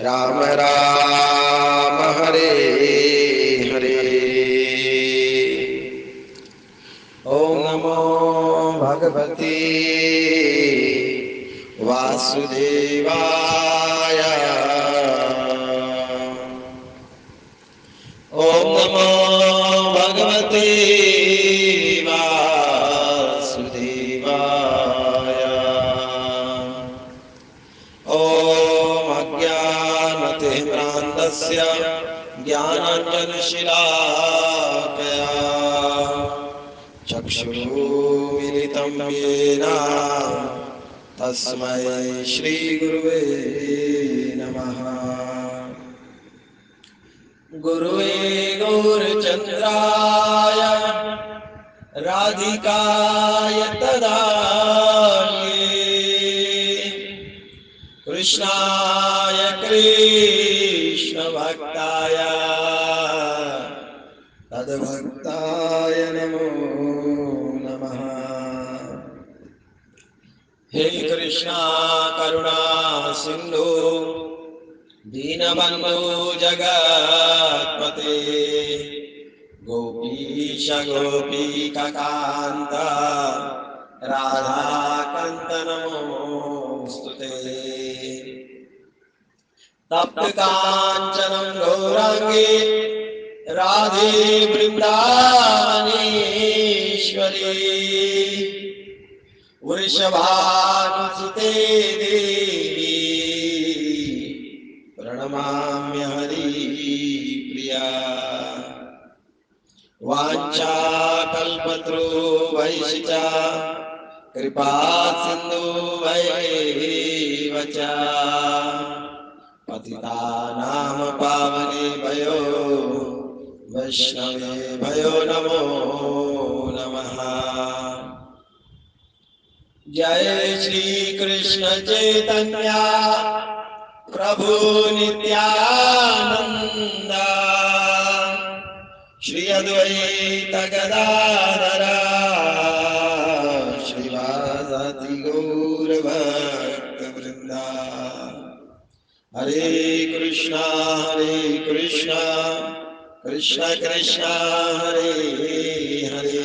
राम राम हरे हरे। ओम नमो भगवते वासुदेवाय। ओम नमो भगवते वासुदेवाय। ओम अज्ञानतिमिरान्धस्य ज्ञानाञ्जनशलाकया चक्षुरुन्मिलितं येन तस्मै श्रीगुरुवे नमः। गुरुवे गौरचन्द्राय राधिकाय तदालये कृष्णाय कृष्णभक्ताय तद्भक्ताय नमो नमः। हे कृष्णा करुणा सिंधु दीनबंधु जगत्पते गोपीश गोपीकान्त राधाकान्त नमोस्तुते। तप्त कांचनं गौरांगी राधे वृंदावनेश्वरी वृषभानुसुते देवी प्रणमाम्य हरिप्रिया। वाञ्छाकल्पतरुभ्यश्च कृपा सिन्धुभ्येव च पतितानां पावनेभ्यो वैष्णवेभ्यो नमो नमः। जय श्री कृष्ण चैतन्य प्रभु नित्यानंद श्री अद्वैत गदाधर श्रीवासादि गौर भक्त वृंदा। हरे कृष्णा कृष्ण कृष्ण हरे हरे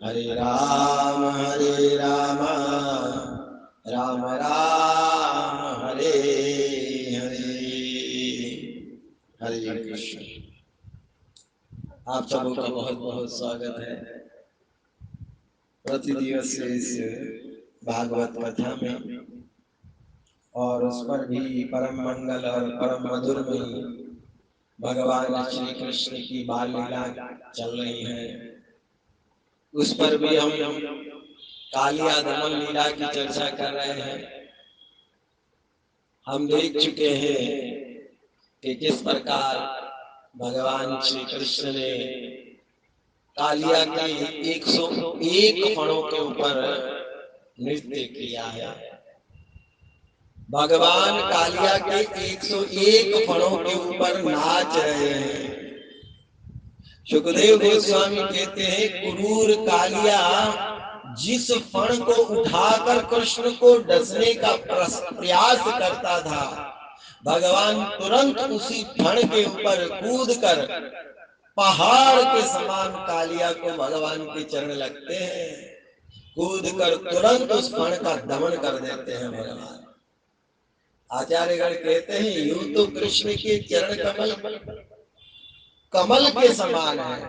हरे राम राम राम हरे हरे। हरे कृष्ण। आप सबों का बहुत बहुत स्वागत है प्रतिदिवसीय इस भागवत कथा में, और उस पर भी परम मंगल और परम मधुर में भगवान श्री कृष्ण की बाल लीला चल रही है। उस पर भी हम कालिया दमन लीला की चर्चा कर रहे हैं। हम देख चुके हैं कि किस प्रकार भगवान श्री कृष्ण ने कालिया के 101 फणों के ऊपर नृत्य किया है। भगवान कालिया के 101 फणों के ऊपर नाच रहे हैं। सुखदेव गोस्वामी कहते हैं क्रूर कालिया जिस फण को उठाकर कृष्ण को डसने का प्रयास करता था, भगवान तुरंत उसी फण के ऊपर कूदकर पहाड़ के समान कालिया को भगवान के चरण लगते हैं, कूदकर तुरंत उस फण का दमन कर देते हैं भगवान। आचार्यगण कहते हैं यूं तो कृष्ण के चरण कमल के समान है,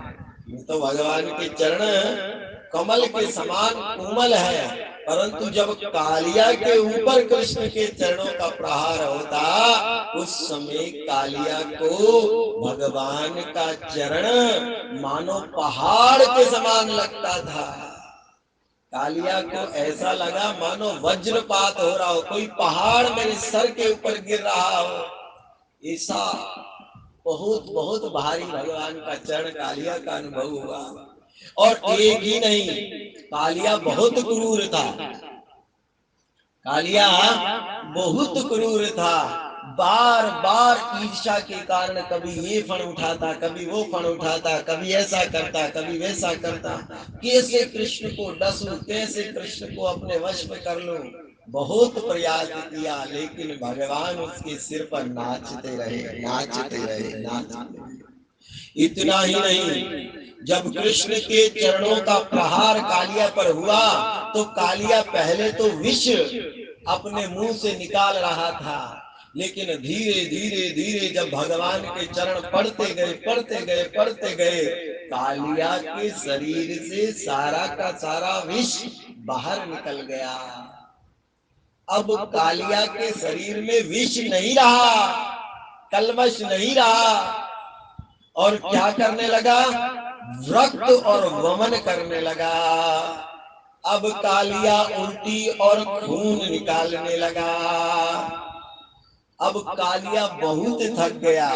तो भगवान के चरण कमल के समान कोमल है, परंतु जब कालिया के ऊपर कृष्ण के चरणों का प्रहार होता, उस समय कालिया को भगवान का चरण मानो पहाड़ के समान लगता था। कालिया को ऐसा लगा मानो वज्रपात हो रहा हो, कोई पहाड़ मेरे सर के ऊपर गिर रहा हो। ऐसा बहुत बहुत भारी भगवान का चरण कालिया का अनुभव हुआ। और एक ही नहीं, कालिया बहुत क्रूर था। कालिया बहुत क्रूर था। बार बार ईर्ष्या के कारण कभी ये फण उठाता, कभी वो फण उठाता, कभी ऐसा करता, कभी वैसा करता। कैसे कृष्ण को डसूं, कैसे कृष्ण को अपने वश में कर लूं। बहुत प्रयास किया, लेकिन भगवान उसके सिर पर नाचते रहे, नाचते रहे, नाचते रहे। इतना ही नहीं, जब कृष्ण के चरणों का प्रहार कालिया पर हुआ तो कालिया पहले तो विष अपने मुंह से निकाल रहा था, लेकिन धीरे धीरे धीरे जब भगवान के चरण पढ़ते गए, पढ़ते गए, पढ़ते गए, कालिया के शरीर से सारा का सारा विष बाहर निकल गया। अब कालिया के शरीर में विष नहीं रहा, कल्मश नहीं रहा, और क्या करने लगा? रक्त और वमन करने लगा। अब कालिया उल्टी और खून निकालने लगा। अब कालिया बहुत थक गया।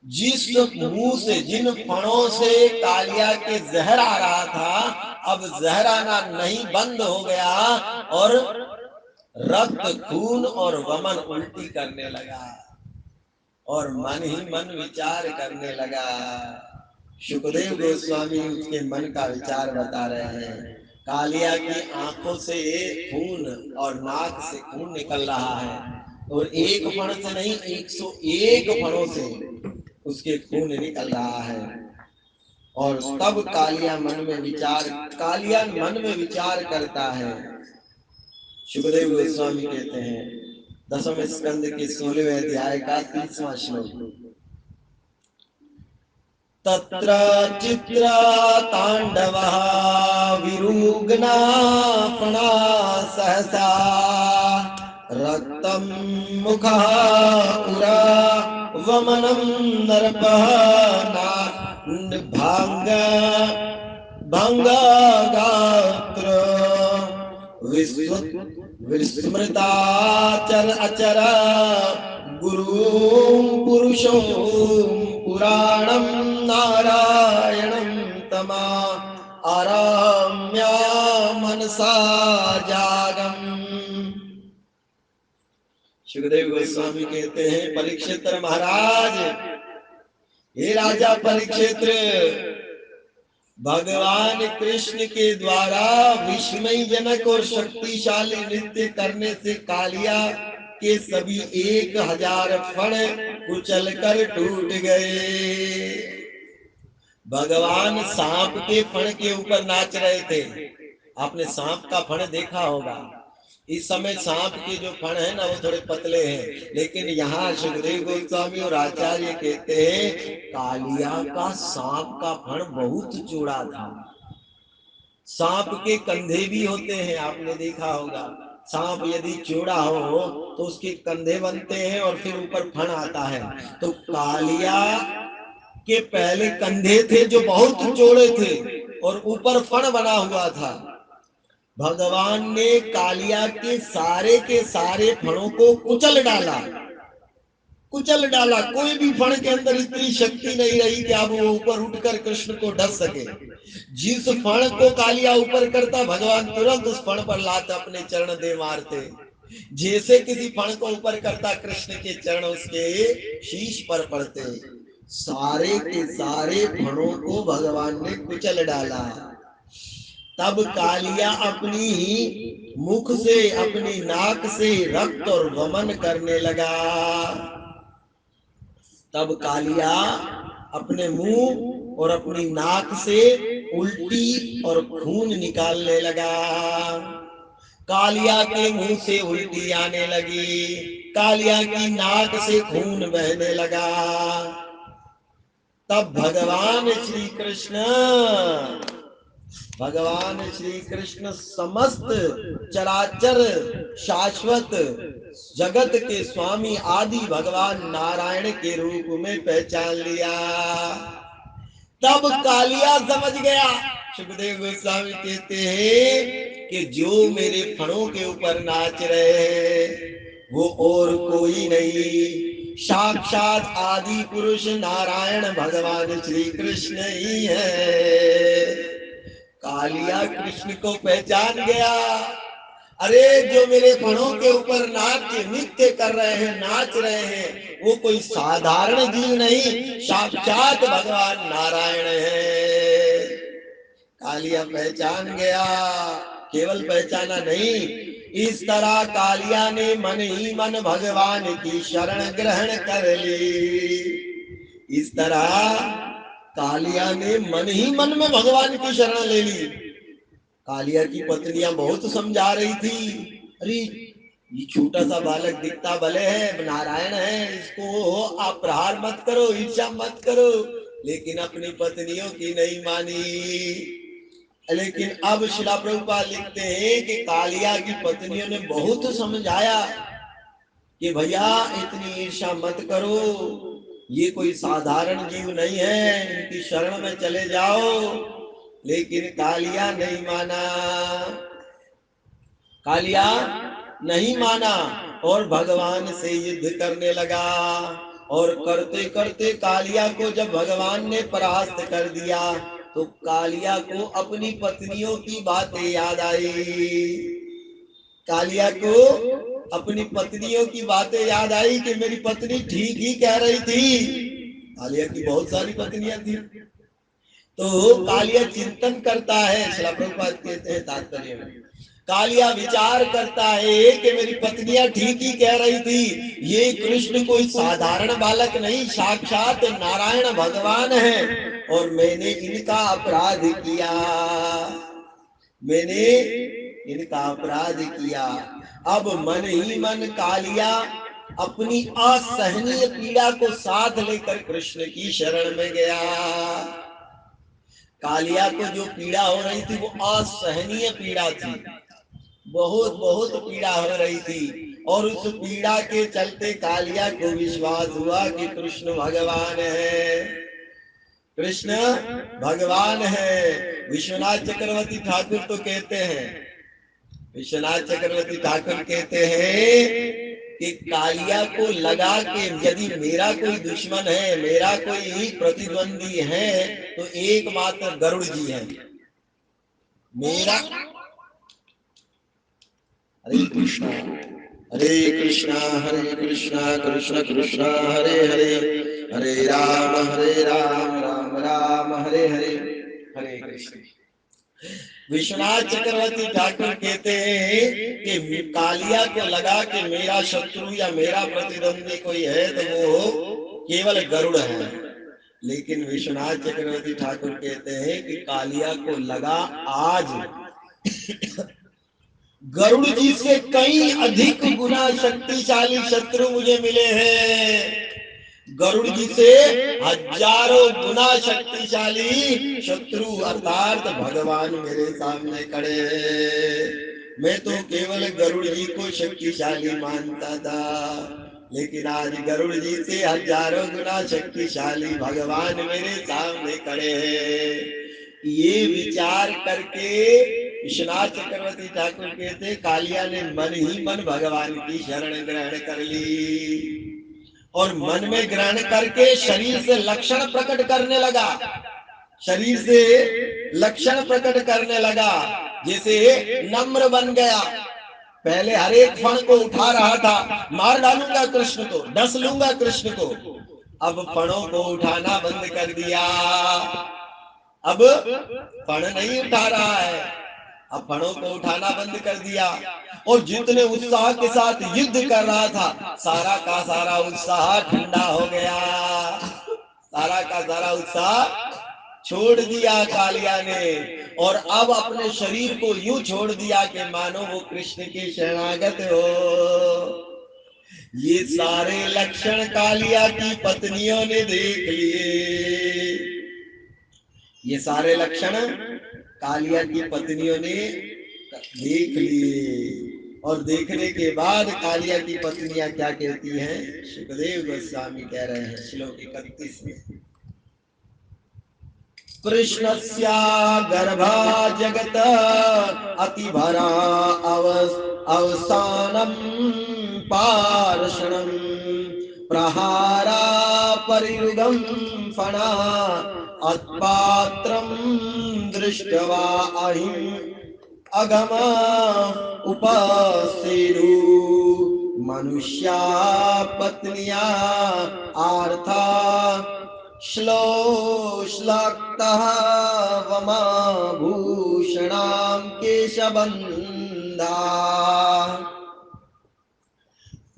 जिस मुंह से, जिन फणों से कालिया के जहर आ रहा था, अब जहर आना नहीं, बंद हो गया, और रक्त, खून और वमन उल्टी करने लगा, और मन ही मन विचार करने लगा। सुखदेव गोस्वामी उसके मन का विचार बता रहे हैं। कालिया की आंखों से खून और नाक से खून निकल रहा है, और एक फण से नहीं, 101 फणों से उसके खून निकल रहा है। और तब कालिया मन में विचार करता है। सुखदेव गोस्वामी कहते हैं, 10वें स्कंद के 16वें अध्याय का 30वां श्लोक, तत्र चित्रा तांडवः विरुग्नापणा सहसा रक्तं मुखः उरा वमनं नरपः भांग भंगागात्र विस्मृताचर अचर गुरुं पुरुषं पुराणं नारायणं तमा आराम्या मनसा जागम। सुखदेव गोस्वामी कहते हैं, परीक्षित महाराज, हे राजा परीक्षित, भगवान कृष्ण के द्वारा विस्मय जनक और शक्तिशाली नृत्य करने से कालिया के सभी 1000 फण कुचल कर टूट गए। भगवान सांप के फण के ऊपर नाच रहे थे। आपने सांप का फण देखा होगा। इस समय सांप के जो फण है ना, वो थोड़े पतले हैं, लेकिन यहाँ सुखदेव गोस्वामी और आचार्य कहते हैं, कालिया का सांप का फण बहुत चौड़ा था। सांप के कंधे भी होते हैं, आपने देखा होगा। सांप यदि चौड़ा हो तो उसके कंधे बनते हैं और फिर ऊपर फण आता है। तो कालिया के पहले कंधे थे जो बहुत चौड़े थे, और ऊपर फण बना हुआ था। भगवान ने कालिया के सारे फणों को कुचल डाला, कुचल डाला। कोई भी फण के अंदर इतनी शक्ति नहीं रही कि अब वो ऊपर उठकर कृष्ण को ढक सके। जिस फण को कालिया ऊपर करता, भगवान तुरंत उस फण पर लात अपने चरण दे मारते। जैसे किसी फण को ऊपर करता, कृष्ण के चरण उसके शीश पर पड़ते। सारे के सारे फणों को भगवान ने कुचल डाला। तब कालिया अपनी मुख से, अपनी नाक से रक्त और वमन करने लगा। तब कालिया अपने मुंह और अपनी नाक से उल्टी और खून निकालने लगा। कालिया के मुंह से उल्टी आने लगी, कालिया की नाक से खून बहने लगा। तब भगवान श्री कृष्ण समस्त चराचर शाश्वत जगत के स्वामी आदि भगवान नारायण के रूप में पहचान लिया। तब कालिया समझ गया। सुखदेव गोस्वामी कहते हैं कि जो मेरे फणों के ऊपर नाच रहे हैं वो और कोई नहीं, साक्षात आदि पुरुष नारायण भगवान श्री कृष्ण ही है। कालिया कृष्ण को पहचान गया। अरे जो मेरे फणों के ऊपर नृत्य कर रहे हैं, नाच रहे हैं, वो कोई साधारण जीव नहीं, साक्षात भगवान नारायण है। कालिया पहचान गया। केवल पहचाना नहीं, इस तरह कालिया ने मन ही मन भगवान की शरण ग्रहण कर ली। इस तरह कालिया ने मन ही मन में भगवान की शरण ले ली। कालिया की पत्नियां बहुत समझा रही थी, अरे ये छोटा सा बालक दिखता भले है, नारायण है, इसको आप प्रहार मत करो, ईर्ष्या मत करो, लेकिन अपनी पत्नियों की नहीं मानी। लेकिन अब शिला प्रभुपाद लिखते हैं कि कालिया की पत्नियों ने बहुत समझाया कि भैया इतनी ईर्ष्या मत करो, ये कोई साधारण जीव नहीं है, इनकी शरण में चले जाओ। लेकिन कालिया नहीं माना, कालिया नहीं माना और भगवान से युद्ध करने लगा। और करते करते कालिया को जब भगवान ने परास्त कर दिया तो कालिया को अपनी पत्नियों की बातें याद आई। कालिया को अपनी पत्नियों की बातें याद आई कि मेरी पत्नी ठीक ही कह रही थी। कालिया की बहुत सारी पत्नियां थी, तो कालिया चिंतन करता है। श्रील प्रभुपाद कहते हैं तात्पर्य में, कालिया विचार करता है कि मेरी पत्नियां ठीक ही कह रही थी, ये कृष्ण कोई साधारण बालक नहीं, साक्षात नारायण भगवान है, और मैंने इनका अपराध किया, मैंने इनका अपराध किया। अब मन ही मन कालिया अपनी असहनीय पीड़ा को साथ लेकर कृष्ण की शरण में गया। कालिया को जो पीड़ा हो रही थी वो असहनीय पीड़ा थी, बहुत बहुत पीड़ा हो रही थी, और उस पीड़ा के चलते कालिया को विश्वास हुआ कि कृष्ण भगवान है, कृष्ण भगवान है। विश्वनाथ चक्रवर्ती ठाकुर तो कहते हैं, विश्वनाथ चक्रवर्ती ठाकुर कहते हैं कि कालिया को लगा कि यदि मेरा कोई दुश्मन है, मेरा कोई प्रतिद्वंदी है, तो एकमात्र गरुड़ जी है मेरा। हरे कृष्णा हरे कृष्णा कृष्ण कृष्णा हरे हरे, हरे राम राम राम हरे हरे, हरे कृष्ण। विश्वनाथ चक्रवर्ती ठाकुर कहते हैं कि कालिया को लगा कि मेरा शत्रु या मेरा प्रतिद्वंदी कोई है तो वो केवल गरुड़ है। लेकिन विश्वनाथ चक्रवर्ती ठाकुर कहते हैं कि कालिया को लगा आज गरुड़ जी से कई अधिक गुना शक्तिशाली शत्रु मुझे मिले हैं। गरुड़ जी से हजारों गुना शक्तिशाली शत्रु अर्थात भगवान मेरे सामने खड़े हैं। मैं तो केवल गरुड़ जी को शक्तिशाली मानता था, लेकिन आज गरुड़ जी से हजारों गुना शक्तिशाली भगवान मेरे सामने खड़े हैं। ये विचार करके विश्वनाथ चक्रवर्ती ठाकुर कहते कालिया ने मन ही मन भगवान की शरण ग्रहण कर ली, और मन में ग्रहण करके शरीर से लक्षण प्रकट करने लगा, शरीर से लक्षण प्रकट करने लगा, जैसे नम्र बन गया। पहले हर एक फण को उठा रहा था, मार डालूंगा कृष्ण को, डस लूंगा कृष्ण को, अब फणों को उठाना बंद कर दिया। अब फण नहीं उठा रहा है, अब फणों को उठाना बंद कर दिया, और जितने उत्साह के साथ युद्ध कर रहा था सारा का सारा उत्साह ठंडा हो गया, सारा का सारा उत्साह छोड़ दिया कालिया ने, और अब अपने शरीर को यूं छोड़ दिया कि मानो वो कृष्ण के शरणागत हो। ये सारे लक्षण कालिया की पत्नियों ने देख लिए, ये सारे लक्षण कालिया की पत्नियों ने देख लिए, और देखने के बाद कालिया की पत्नियां क्या कहती हैं, सुखदेव गोस्वामी कह रहे हैं श्लोक 31 में, कृष्णस्य गर्भा जगत अतिभरा अवसानं पार्षणं प्रहारा परिरुगं फणा अत्पात्रं दृष्ट्वा अहिं अगम उपसेनु मनुष्या पत्निया आर्था श्लोश्लाक्तः वमा भूषणां केशबन्धनम्। निंदा।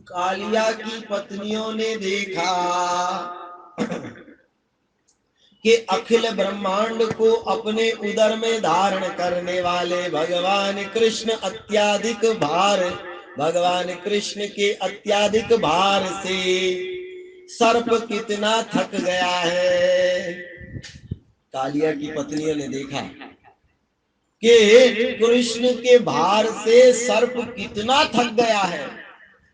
कालिया की पत्नियों ने देखा कि अखिल ब्रह्मांड को अपने उदर में धारण करने वाले भगवान कृष्ण अत्याधिक भार, भगवान कृष्ण के अत्याधिक भार से सर्प कितना थक गया है। कालिया की पत्नियों ने देखा कि कृष्ण के भार से सर्प कितना थक गया है।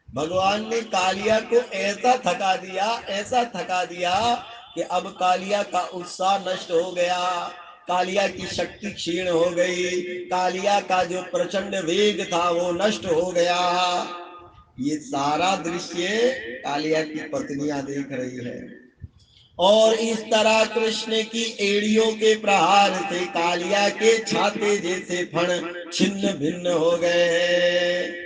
भगवान ने कालिया को ऐसा थका दिया, ऐसा थका दिया कि अब कालिया का उत्साह नष्ट हो गया, कालिया की शक्ति क्षीण हो गई, कालिया का जो प्रचंड वेग था वो नष्ट हो गया। ये सारा दृश्य कालिया की पत्नियां देख रही है। और इस तरह कृष्ण की एड़ियों के प्रहार से कालिया के छाते जैसे फण छिन्न भिन्न हो गए।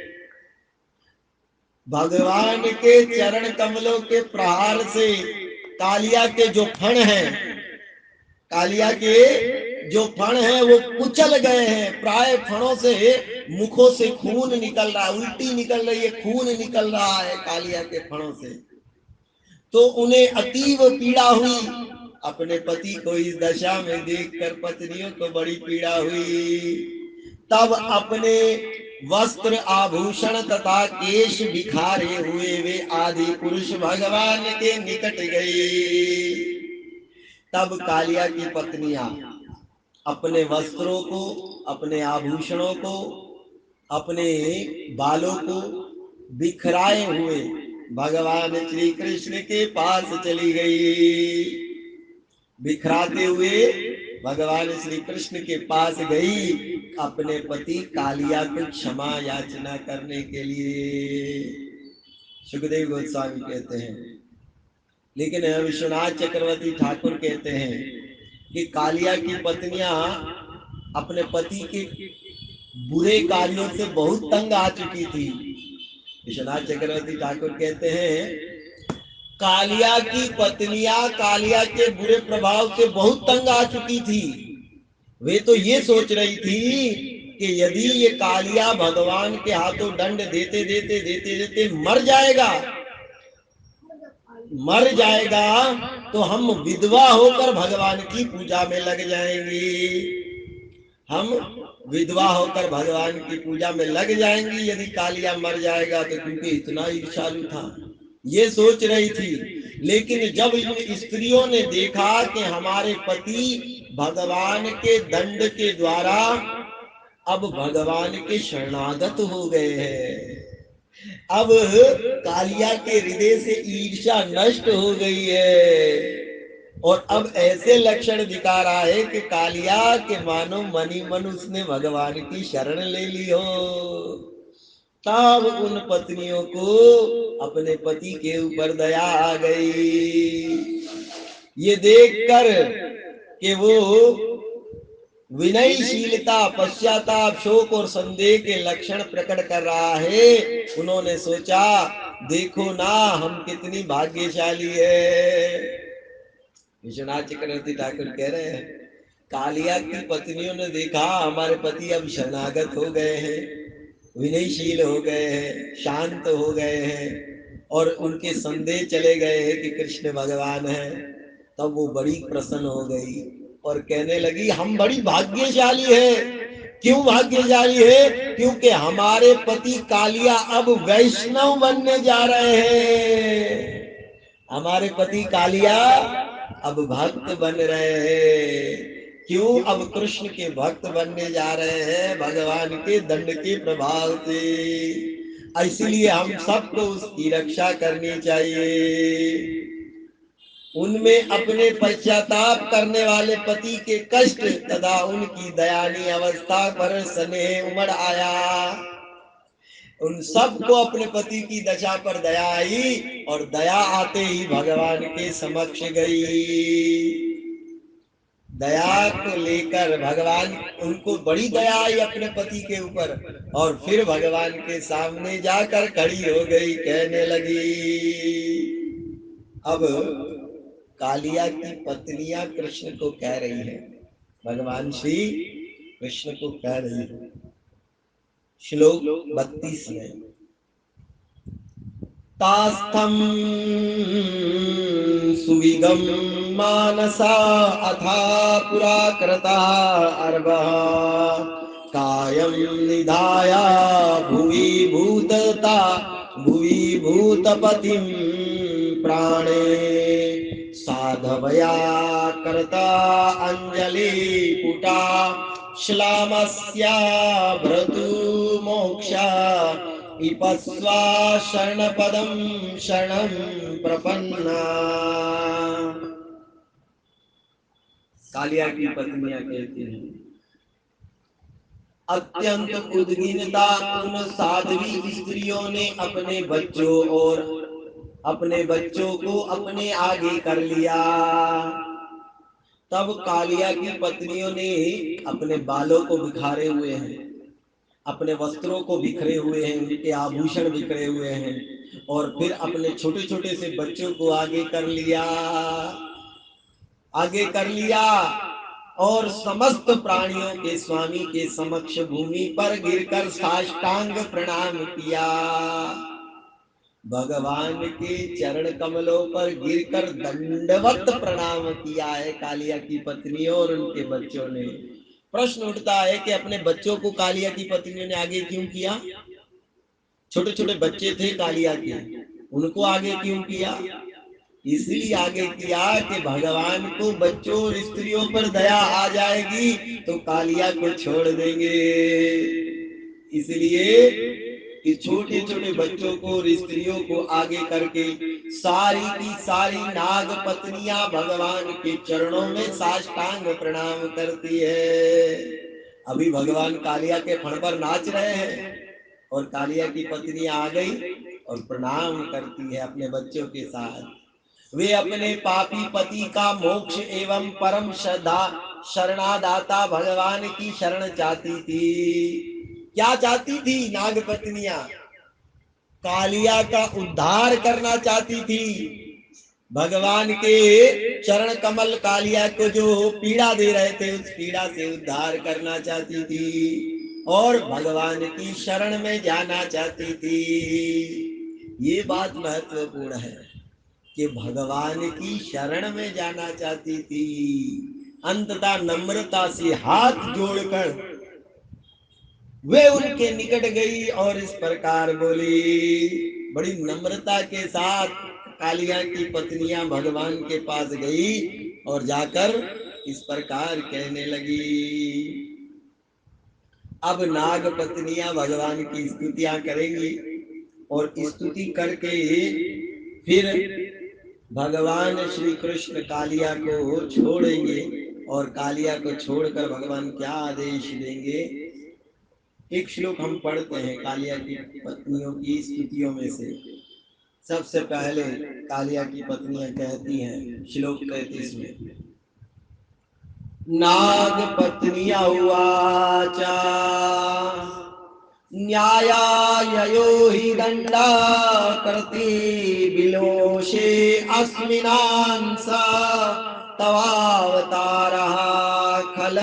भगवान के चरण कमलों के प्रहार से कालिया के जो फण हैं, कालिया के जो फण हैं वो कुचल गए हैं। प्राय फणों से मुखों से खून निकल रहा, उल्टी निकल रही है, खून निकल रहा है कालिया के फणों से। तो उन्हें अतीव पीड़ा हुई। अपने पति को इस दशा में देखकर पत्नियों को बड़ी पीड़ा हुई। तब अपने वस्त्र आभूषण तथा केश बिखारे हुए वे आदि पुरुष भगवान के निकट गई। तब कालिया की पत्नियां अपने वस्त्रों को, अपने आभूषणों को, अपने बालों को बिखराए हुए भगवान श्री कृष्ण के पास चली गई। बिखराते हुए भगवान श्री कृष्ण के पास गई अपने पति कालिया को क्षमा याचना करने के लिए। सुखदेव गोस्वामी कहते हैं, लेकिन विश्वनाथ चक्रवर्ती ठाकुर कहते हैं कि कालिया की पत्नियां अपने पति के बुरे कार्यों से बहुत तंग आ चुकी थी। विश्वनाथ चक्रवर्ती ठाकुर कहते हैं कालिया की पत्नियां कालिया के बुरे प्रभाव से बहुत तंग आ चुकी थी। वे तो ये सोच रही थी कि यदि ये कालिया भगवान के हाथों दंड देते देते देते देते मर जाएगा तो हम विधवा होकर भगवान की पूजा में लग जाएंगी। हम विधवा होकर भगवान की पूजा में लग जाएंगी यदि कालिया मर जाएगा तो, क्योंकि इतना ईर्ष्यालु था, ये सोच रही थी। लेकिन जब इन स्त्रियों ने देखा कि हमारे पति भगवान के दंड के द्वारा अब भगवान के शरणागत हो गए हैं, अब कालिया के हृदय से ईर्ष्या नष्ट हो गई है और अब ऐसे लक्षण दिखा रहा है कि कालिया के मानो मनी मन उसने भगवान की शरण ले ली हो। तब उन पत्नियों को अपने पति के ऊपर दया आ गई। ये देखकर कि वो विनयशीलता, पश्चाताप, शोक और संदेह के लक्षण प्रकट कर रहा है, उन्होंने सोचा देखो ना हम कितनी भाग्यशाली है। विश्वनाथ चक्रवर्ती ठाकुर कह रहे हैं कालिया की पत्नियों ने देखा हमारे पति अब शरणागत हो गए हैं, विनयशील हो गए हैं, शांत हो गए हैं और उनके संदेह चले गए हैं कि कृष्ण भगवान है। तब वो बड़ी प्रसन्न हो गई और कहने लगी हम बड़ी भाग्यशाली है। क्यों भाग्यशाली है? क्योंकि हमारे पति कालिया अब वैष्णव बनने जा रहे हैं। हमारे पति कालिया अब भक्त बन रहे हैं। क्यों? अब कृष्ण के भक्त बनने जा रहे हैं भगवान के दंड के प्रभाव से। इसलिए हम सबको उसकी रक्षा करनी चाहिए। उनमें अपने पश्चाताप करने वाले पति के कष्ट तथा उनकी दयानीय अवस्था पर स्नेह उमड़ आया। उन सबको अपने पति की दशा पर दया आई और दया आते ही भगवान के समक्ष गई। दया को लेकर भगवान, उनको बड़ी दया आई अपने पति के ऊपर और फिर भगवान के सामने जाकर खड़ी हो गई, कहने लगी। अब कालिया की पत्नियां कृष्ण को कह रही हैं, भगवान श्री कृष्ण को कह रही है श्लोक 32 में तास्थम सुविगम मानसा अथा पुरा कृता अर्वा कायं निधाया भुवि भूतपतिं प्राणे साधवया कर्ता अंजलि पुटा श्लामस्या भ्रतु मोक्षा इपस्वा शरणपदं शरणं प्रपन्ना। कालिया की पत्नियां कहती हैं, अत्यंत उद्विग्नता उन साध्वी स्त्रियों ने अपने बच्चों को अपने आगे कर लिया। तब कालिया की पत्नियों ने अपने बालों को बिखारे हुए हैं, अपने वस्त्रों को बिखरे हुए हैं, उनके आभूषण बिखरे हुए हैं, और फिर अपने छोटे छोटे से बच्चों को आगे कर लिया और समस्त प्राणियों के स्वामी के समक्ष भूमि पर गिरकर साष्टांग प्रणाम किया। भगवान के चरण कमलों पर गिरकर दंडवत प्रणाम किया है कालिया की पत्नियों और उनके बच्चों ने। प्रश्न उठता है कि अपने बच्चों को कालिया की पत्नियों ने आगे क्यों किया? छोटे छोटे बच्चे थे कालिया के, उनको आगे क्यों किया? इसलिए आगे किया कि भगवान को बच्चों और स्त्रियों पर दया आ जाएगी तो कालिया को छोड़ देंगे। इसलिए कि छोटे छोटे बच्चों को और स्त्रियों को आगे करके सारी की सारी नाग पत्नियां भगवान के चरणों में साष्टांग प्रणाम करती है। अभी भगवान कालिया के फण पर नाच रहे हैं और कालिया की पत्नी आ गई और प्रणाम करती है अपने बच्चों के साथ। वे अपने पापी पति का मोक्ष एवं परम शरणादाता भगवान की शरण चाहती थी। क्या चाहती थी नाग पत्नियां? कालिया का उद्धार करना चाहती थी। भगवान के चरण कमल कालिया को जो पीड़ा दे रहे थे उस पीड़ा से उद्धार करना चाहती थी और भगवान की शरण में जाना चाहती थी। ये बात महत्वपूर्ण है कि भगवान की शरण में जाना चाहती थी। अंततः नम्रता से हाथ जोड़कर वे उनके निकट गई और इस प्रकार बोली। बड़ी नम्रता के साथ कालिया की पत्नियां भगवान के पास गई और जाकर इस प्रकार कहने लगी। अब नाग पत्नियां भगवान की स्तुतियां करेंगी और स्तुति करके फिर भगवान श्री कृष्ण कालिया को छोड़ेंगे और कालिया को छोड़कर भगवान क्या आदेश देंगे? एक श्लोक हम पढ़ते हैं कालिया की पत्नियों की स्तुतियों में से। सबसे पहले कालिया की पत्नियां कहती हैं श्लोक 33 में, नाग पत्निया उवाचा न्यायायो हि दंडा करती विलोषे अस्मिनांसा तवावतारः खल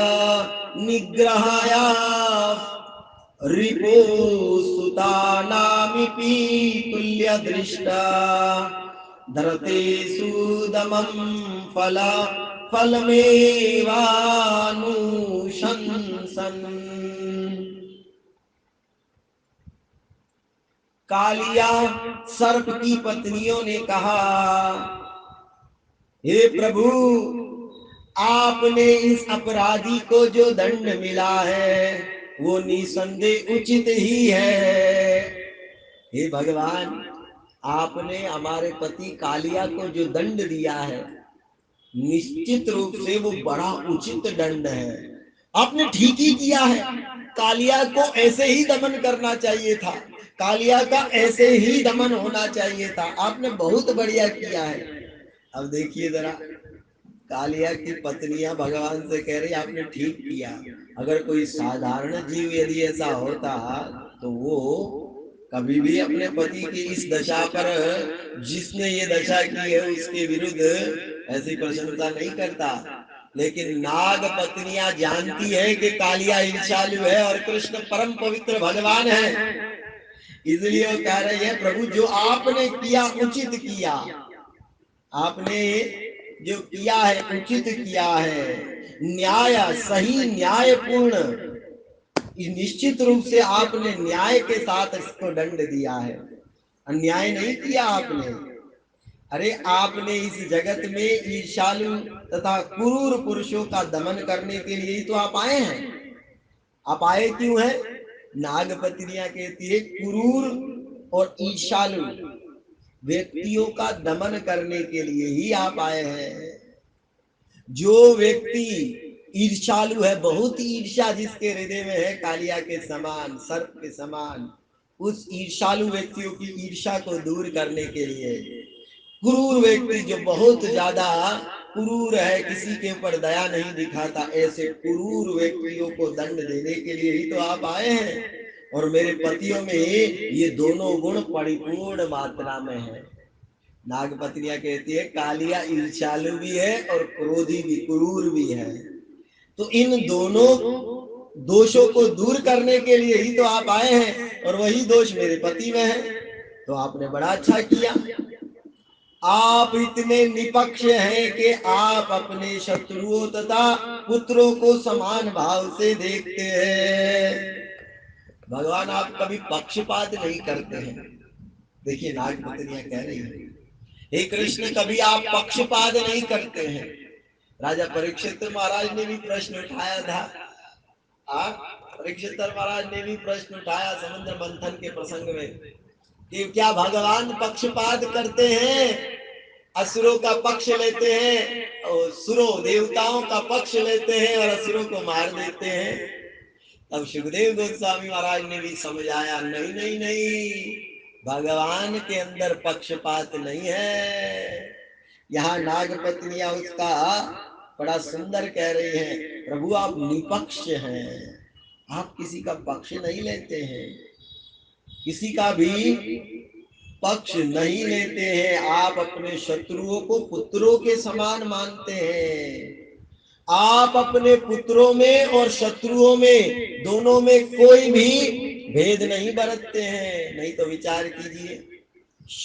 निग्रहाया रिपो सुतानामिपि तुल्य दृष्टा धरते सुदमं फलमेवानुशंसन। कालिया सर्प की पत्नियों ने कहा, हे प्रभु, आपने इस अपराधी को जो दंड मिला है वो निसंदेह उचित ही है। हे भगवान, आपने हमारे पति कालिया को जो दंड दिया है निश्चित रूप से वो बड़ा उचित दंड है। आपने ठीक ही किया है। कालिया को ऐसे ही दमन करना चाहिए था, कालिया का ऐसे ही दमन होना चाहिए था। आपने बहुत बढ़िया किया है। अब देखिए जरा, कालिया की पत्नियां भगवान से कह रही आपने ठीक किया। अगर कोई साधारण जीव यदि ऐसा होता तो वो कभी भी अपने पति की इस दशा पर, जिसने ये दशा की है उसके विरुद्ध ऐसी प्रशंसा नहीं करता। लेकिन नाग पत्नियां जानती है कि कालिया ईर्ष्यालु है और कृष्ण परम पवित्र भगवान है, इसलिए वो कह रही है प्रभु जो आपने किया उचित किया, आपने जो किया है उचित किया है, न्याय सही न्यायपूर्ण, निश्चित रूप से आपने न्याय के साथ इसको दंड दिया है, अन्याय नहीं किया आपने। अरे आपने इस जगत में ईर्ष्यालु तथा क्रूर पुरुषों का दमन करने के लिए ही तो आप आए हैं। आप आए क्यों हैं? नागपत्नियां कहती है क्रूर और ईर्ष्यालु व्यक्तियों का दमन करने के लिए ही आप आए हैं। जो व्यक्ति ईर्ष्यालु है, बहुत ईर्ष्या जिसके हृदय में है कालिया के समान, सर्प के समान, उस ईर्ष्यालु व्यक्तियों की ईर्ष्या को दूर करने के लिए, क्रूर व्यक्ति जो बहुत ज्यादा क्रूर है, किसी के ऊपर दया नहीं दिखाता, ऐसे क्रूर व्यक्तियों को दंड देने के लिए ही तो आप आए हैं। और मेरे पतियों में ये दोनों गुण परिपूर्ण मात्रा में है। नागपत्नियां कहती है कालिया ईर्ष्यालु भी है और क्रोधी भी, क्रूर भी है, तो इन दोनों दोषों को दूर करने के लिए ही तो आप आए हैं, और वही दोष मेरे पति में है। तो आपने बड़ा अच्छा किया, आप इतने निपक्ष हैं कि आप अपने शत्रुओं तथा पुत्रों को समान भाव से देखते हैं। भगवान आप कभी पक्षपात नहीं करते हैं। देखिए नागपत्नियां कह रही है हे कृष्ण कभी आप पक्षपात नहीं करते हैं। राजा परीक्षित महाराज ने भी प्रश्न उठाया था, परीक्षित महाराज ने भी प्रश्न उठाया समुद्र मंथन के प्रसंग में कि क्या भगवान पक्षपात करते हैं, असुरों का पक्ष लेते हैं और सुरों देवताओं का पक्ष लेते हैं और असुरों को मार देते हैं। तब सुखदेव गोस्वामी महाराज ने भी समझाया नहीं नहीं नहीं, भगवान के अंदर पक्षपात नहीं है। यहाँ नागपत्नियां उसका बड़ा सुंदर कह रही हैं, प्रभु आप निपक्ष हैं, आप किसी का पक्ष नहीं लेते हैं, किसी का भी पक्ष नहीं लेते हैं, आप अपने शत्रुओं को पुत्रों के समान मानते हैं। आप अपने पुत्रों में और शत्रुओं में दोनों में कोई भी भेद नहीं बरतते हैं। नहीं तो विचार कीजिए,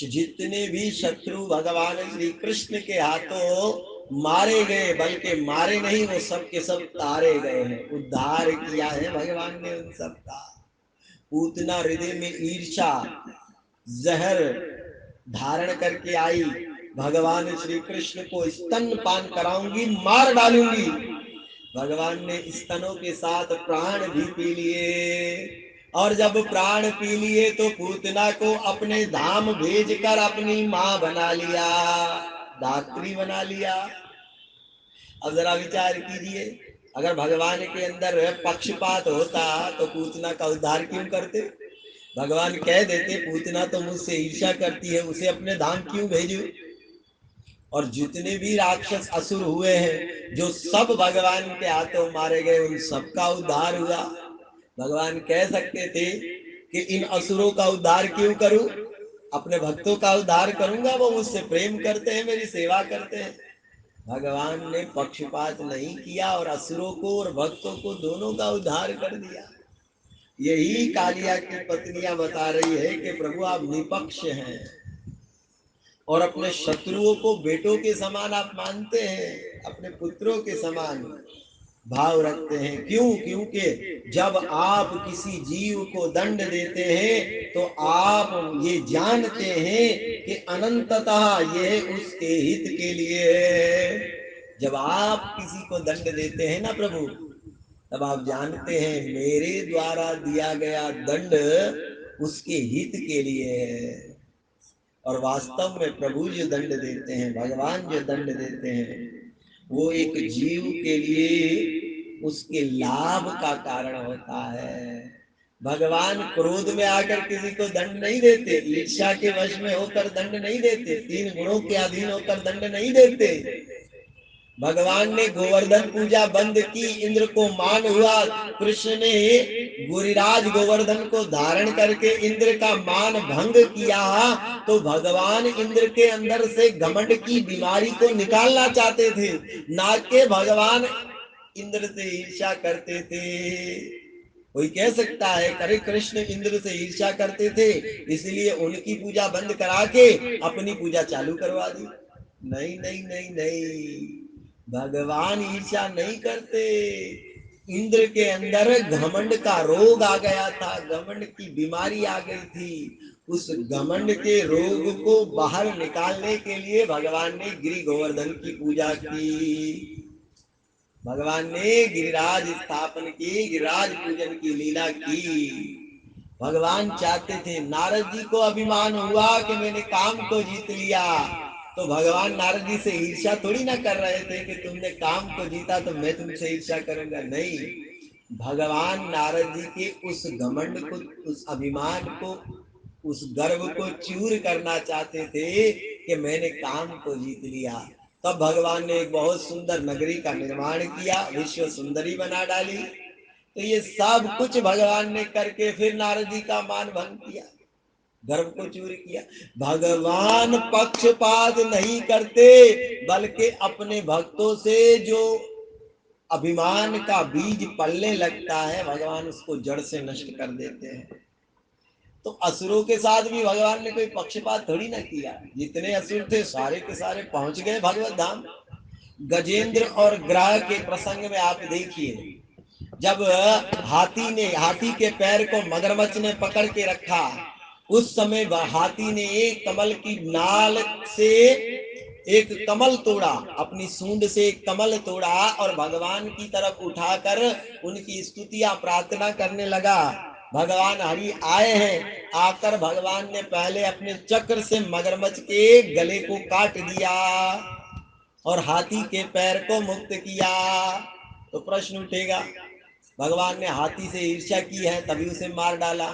जितने भी शत्रु भगवान श्री कृष्ण के हाथों मारे गए, बल्कि मारे नहीं, वो सब के सब तारे गए हैं, उद्धार किया है भगवान ने उन सब का। पूतना हृदय में ईर्ष्या जहर धारण करके आई, भगवान श्री कृष्ण को स्तन पान कराऊंगी, मार डालूंगी। भगवान ने स्तनों के साथ प्राण भी पी लिए, और जब प्राण पी लिए तो पूतना को अपने धाम भेजकर अपनी मां बना लिया, दात्री बना लिया। अब जरा विचार कीजिए, अगर भगवान के अंदर पक्षपात होता तो पूतना का उद्धार क्यों करते? भगवान कह देते पूतना तो मुझसे ईर्ष्या करती है, उसे अपने धाम क्यों भेजूं? और जितने भी राक्षस असुर हुए हैं जो सब भगवान के हाथों मारे गए, उन सबका उद्धार हुआ। भगवान कह सकते थे कि इन असुरों का उद्धार क्यों करूं, अपने भक्तों का उद्धार करूंगा, वो मुझसे प्रेम करते हैं, मेरी सेवा करते हैं। भगवान ने पक्षपात नहीं किया और असुरों को और भक्तों को दोनों का उद्धार कर दिया। यही कालिया की पत्नियां बता रही है कि प्रभु आप निपक्ष हैं और अपने शत्रुओं को बेटों के समान आप मानते हैं, अपने पुत्रों के समान भाव रखते हैं। क्यों? क्योंकि जब आप किसी जीव को दंड देते हैं तो आप ये जानते हैं कि अनंततः यह उसके हित के लिए है। जब आप किसी को दंड देते हैं ना प्रभु, तब आप जानते हैं मेरे द्वारा दिया गया दंड उसके हित के लिए है। और वास्तव में प्रभु जो दंड देते हैं, भगवान जो दंड देते हैं, वो एक जीव के लिए उसके लाभ का कारण होता है। भगवान क्रोध में आकर किसी को दंड नहीं देते, ईर्ष्या के वश में होकर दंड नहीं देते, तीन गुणों के अधीन होकर दंड नहीं देते। भगवान ने गोवर्धन पूजा बंद की, इंद्र को मान हुआ। कृष्ण ने गिरिराज गोवर्धन को धारण करके इंद्र का मान भंग किया। तो भगवान इंद्र के अंदर से घमंड की बीमारी को निकालना चाहते थे, ना के भगवान इंद्र से ईर्ष्या करते थे। कोई कह सकता है अरे कृष्ण इंद्र से ईर्ष्या करते थे इसलिए उनकी पूजा बंद करा के अपनी पूजा चालू करवा दी। नहीं नहीं नहीं नहीं, भगवान ईर्ष्या नहीं करते। इंद्र के अंदर घमंड का रोग आ गया था, घमंड की बीमारी आ गई थी। उस घमंड के रोग को बाहर निकालने के लिए भगवान ने गिरि गोवर्धन की पूजा की। भगवान ने गिरिराज स्थापन की, गिरिराज पूजन की लीला की। भगवान चाहते थे, नारद जी को अभिमान हुआ कि मैंने काम को जीत लिया, तो भगवान नारद जी से ईर्ष्या थोड़ी ना कर रहे थे कि तुमने काम को जीता तो मैं तुमसे ईर्ष्या करूंगा। नहीं, भगवान नारद जी के उस घमंड को, उस अभिमान को, उस गर्व को चूर करना चाहते थे कि मैंने काम को जीत लिया। तब भगवान ने एक बहुत सुंदर नगरी का निर्माण किया, विश्व सुंदरी बना डाली। तो ये सब कुछ भगवान ने करके फिर नारद जी का मान भंग किया, गर्व को चूर किया। भगवान पक्षपात नहीं करते, बल्कि अपने भक्तों से जो अभिमान का बीज पलने लगता है भगवान उसको जड़ से नष्ट कर देते हैं। तो असुरों के साथ भी भगवान ने कोई पक्षपात थोड़ी ना किया। जितने असुर थे सारे के सारे पहुंच गए भगवत धाम। गजेंद्र और ग्रह के प्रसंग में आप देखिए, जब हाथी के पैर को मगरमच्छ ने पकड़ के रखा, उस समय हाथी ने एक कमल की नाल से एक कमल तोड़ा, अपनी सूंड से एक कमल तोड़ा और भगवान की तरफ उठाकर उनकी स्तुतियां प्रार्थना करने लगा। भगवान हरि आए हैं, आकर भगवान ने पहले अपने चक्र से मगरमच्छ के गले को काट दिया और हाथी के पैर को मुक्त किया। तो प्रश्न उठेगा, भगवान ने हाथी से ईर्ष्या की है तभी उसे मार डाला,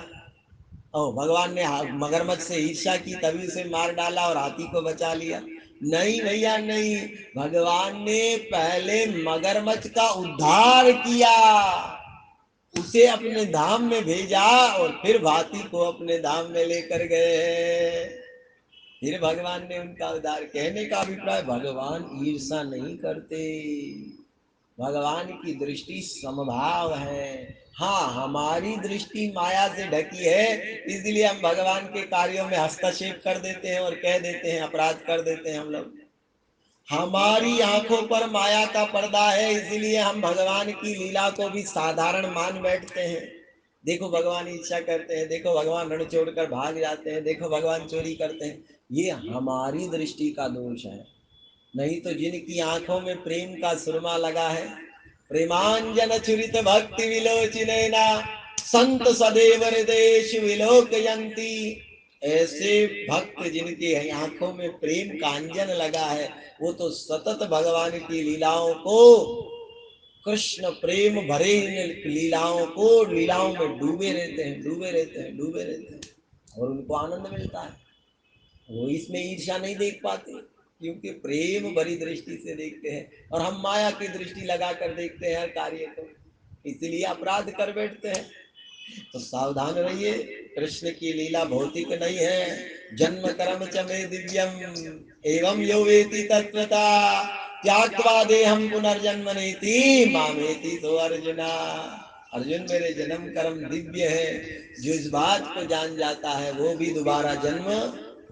और भगवान ने मगरमच्छ से ईर्ष्या की तभी उसे मार डाला और हाथी को बचा लिया? नहीं भैया नहीं, भगवान ने पहले मगरमच्छ का उद्धार किया, उसे अपने धाम में भेजा और फिर हाथी को अपने धाम में लेकर गए। फिर भगवान ने उनका उद्धार। कहने का अभिप्राय, भगवान ईर्ष्या नहीं करते, भगवान की दृष्टि समभाव है। हाँ, हमारी दृष्टि माया से ढकी है, इसलिए हम भगवान के कार्यों में हस्तक्षेप कर देते हैं और कह देते हैं, अपराध कर देते हैं हम लोग। हमारी आंखों पर माया का पर्दा है, इसीलिए हम भगवान की लीला को भी साधारण मान बैठते हैं। देखो भगवान ईर्ष्या करते हैं, देखो भगवान रण छोड़कर भाग जाते हैं, देखो भगवान चोरी करते हैं। ये हमारी दृष्टि का दोष है। नहीं तो जिनकी आंखों में प्रेम का सुरमा लगा है, प्रेमांजन चुरित भक्ति विलोचनैना संत सदैव हृदयेषु विलोकयन्ति, ऐसे भक्त जिनके आंखों में प्रेम का अंजन लगा है, वो तो सतत भगवान की लीलाओं को, कृष्ण प्रेम भरे लीलाओं को, लीलाओं में डूबे रहते हैं, डूबे रहते हैं, डूबे रहते हैं, और उनको आनंद मिलता है। वो इसमें ईर्ष्या नहीं देख पाते, क्योंकि प्रेम भरी दृष्टि से देखते हैं, और हम माया की दृष्टि लगाकर देखते हैं हर कार्य को, इसलिए अपराध कर बैठते हैं। तो सावधान रहिए, कृष्ण की लीला भौतिक नहीं है। जन्म कर्म च मे दिव्यम एवं यो वेति तत्वता त्याक्त्वा देहं पुनर्जन्म नेति मामेति सो अर्जुना। अर्जुन, मेरे जन्म कर्म दिव्य है, जो इस बात को जान जाता है वो भी दोबारा जन्म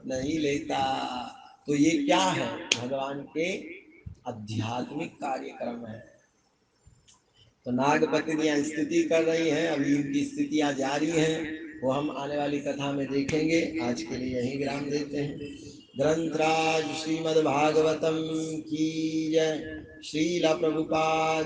नहीं लेता। तो ये क्या है? भगवान के आध्यात्मिक कार्यक्रम है। तो नागपत्नियां स्तुति कर रही हैं, अभी इनकी स्थितियां जारी हैं, वो हम आने वाली कथा में देखेंगे। आज के लिए यही विराम देते हैं। ग्रंथराज श्रीमद् भागवतम की जय। श्रील प्रभुपाद